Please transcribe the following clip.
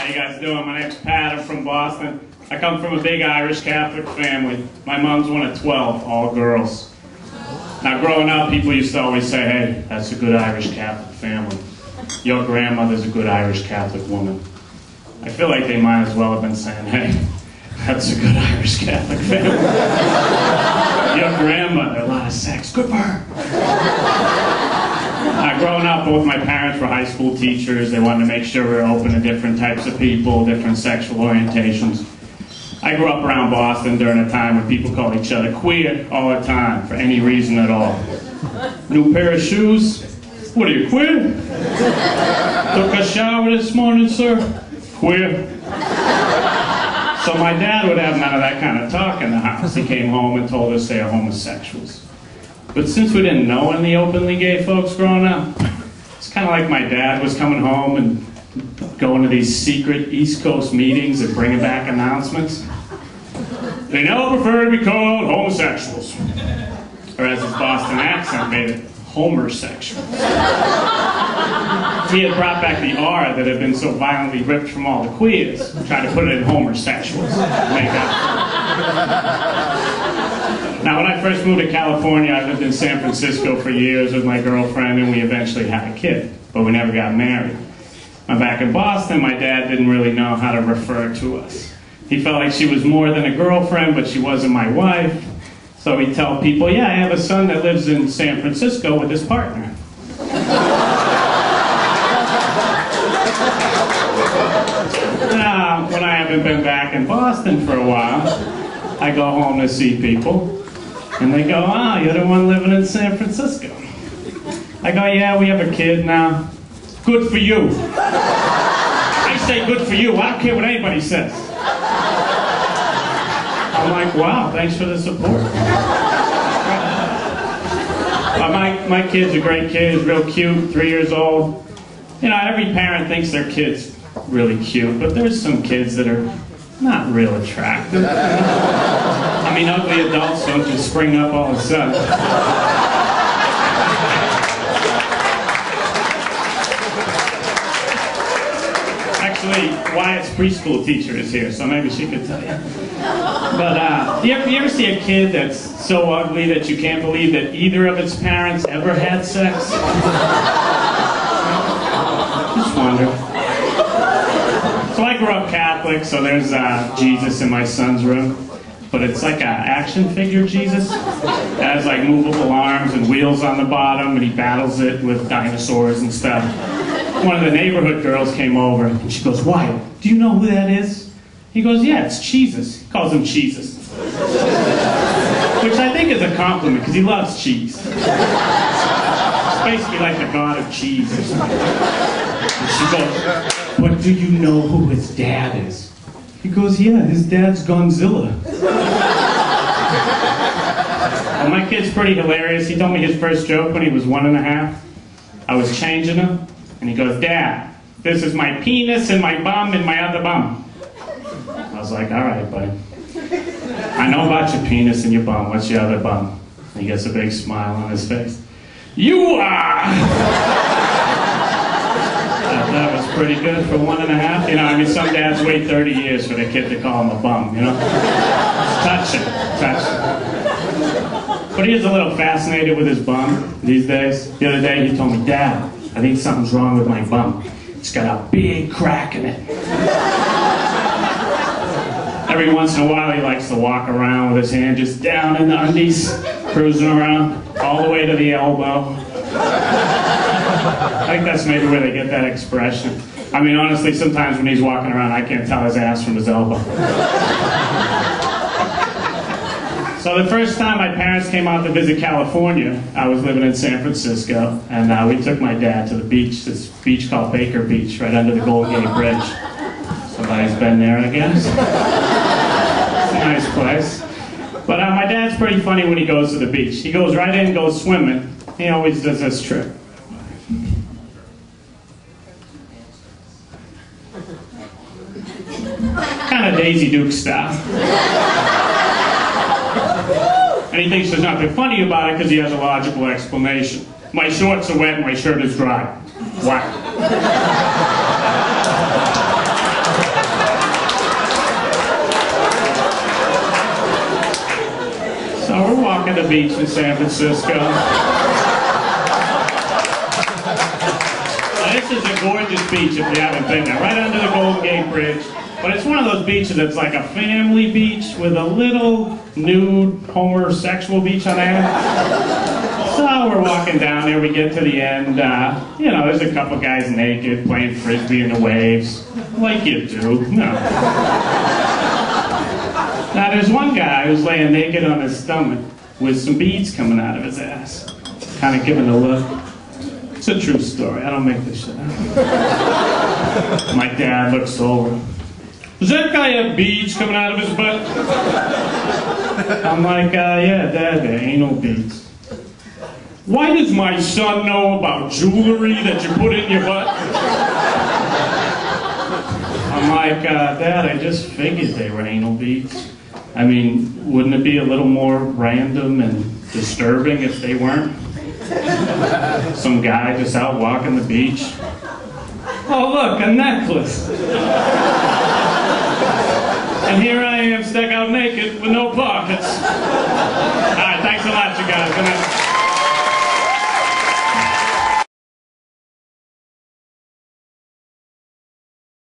you guys doing? My name's Pat. I'm from Boston. I come from a big Irish Catholic family. My mom's one of 12, all girls. Now, growing up, people used to always say, hey, that's a good Irish Catholic family. Your grandmother's a good Irish Catholic woman. I feel like they might as well have been saying, hey, that's a good Irish Catholic family. Your grandmother, a lot of sex, good for her. Growing up, both my parents were high school teachers. They wanted to make sure we were open to different types of people, different sexual orientations. I grew up around Boston during a time when people called each other queer all the time, for any reason at all. New pair of shoes? What are you, queer? Took a shower this morning, sir? Queer. So my dad would have none of that kind of talk in the house. He came home and told us they are homosexuals. But since we didn't know any openly gay folks growing up, it's kind of like my dad was coming home and going to these secret East Coast meetings and bringing back announcements. They now prefer to be called homosexuals. Or as his Boston accent made it, homosexuals. He had brought back the R that had been so violently ripped from all the queers, tried to put it in homosexuals. Now, when I first moved to California, I lived in San Francisco for years with my girlfriend, and we eventually had a kid, but we never got married. Now, back in Boston, my dad didn't really know how to refer to us. He felt like she was more than a girlfriend, but she wasn't my wife. So he'd tell people, yeah, I have a son that lives in San Francisco with his partner. Now, when I haven't been back in Boston for a while, I go home to see people. And they go, ah, you're the one living in San Francisco. I go, yeah, we have a kid now. Good for you. I say good for you. I don't care what anybody says. I'm like, wow, thanks for the support. My kid's a great kid. He's real cute, 3 years old. You know, every parent thinks their kid's really cute, but there's some kids that are not real attractive. I mean, ugly adults don't just spring up all of a sudden. Actually, Wyatt's preschool teacher is here, so maybe she could tell you. But you ever see a kid that's so ugly that you can't believe that either of its parents ever had sex? Just wonder. So I grew up Catholic, so there's Jesus in my son's room. But it's like an action figure Jesus. It has like movable arms and wheels on the bottom, and he battles it with dinosaurs and stuff. One of the neighborhood girls came over, and she goes, Wyatt, do you know who that is? He goes, yeah, it's Jesus. He calls him Jesus. Which I think is a compliment, because he loves cheese. It's basically like the god of cheese or something. And she goes, but do you know who his dad is? He goes, yeah, his dad's Godzilla. Well, my kid's pretty hilarious. He told me his first joke when he was 1.5. I was changing him, and he goes, Dad, this is my penis and my bum and my other bum. I was like, all right, buddy. I know about your penis and your bum. What's your other bum? And he gets a big smile on his face. You are! That was pretty good for 1.5. You know, I mean, some dads wait 30 years for their kid to call him a bum, you know? It's touching. But he is a little fascinated with his bum these days. The other day he told me, Dad, I think something's wrong with my bum. It's got a big crack in it. Every once in a while he likes to walk around with his hand just down in the undies, cruising around, all the way to the elbow. I think that's maybe where they get that expression. I mean, honestly, sometimes when he's walking around, I can't tell his ass from his elbow. So the first time my parents came out to visit California, I was living in San Francisco, and we took my dad to the beach, this beach called Baker Beach, right under the Golden Gate Bridge. Somebody's been there, I guess. It's a nice place. But my dad's pretty funny when he goes to the beach. He goes right in, goes swimming. He always does this trick. Kind of Daisy Duke style. And he thinks there's nothing funny about it because he has a logical explanation. My shorts are wet and my shirt is dry. Wow. we're walking the beach in San Francisco. Now, this is a gorgeous beach if you haven't been there, right under the Golden Gate Bridge. But it's one of those beaches that's like a family beach with a little nude homosexual beach on there. So we're walking down there, we get to the end, you know, there's a couple guys naked playing frisbee in the waves, like you do, no. Now there's one guy who's laying naked on his stomach with some beads coming out of his ass, kind of giving a look. It's a true story, I don't make this shit up. My dad looks over. Does that guy have beads coming out of his butt? I'm like, yeah, Dad, they're anal beads. Why does my son know about jewelry that you put in your butt? I'm like, Dad, I just figured they were anal beads. I mean, wouldn't it be a little more random and disturbing if they weren't? Some guy just out walking the beach. Oh, look, a necklace. And here I am stuck out naked with no pockets.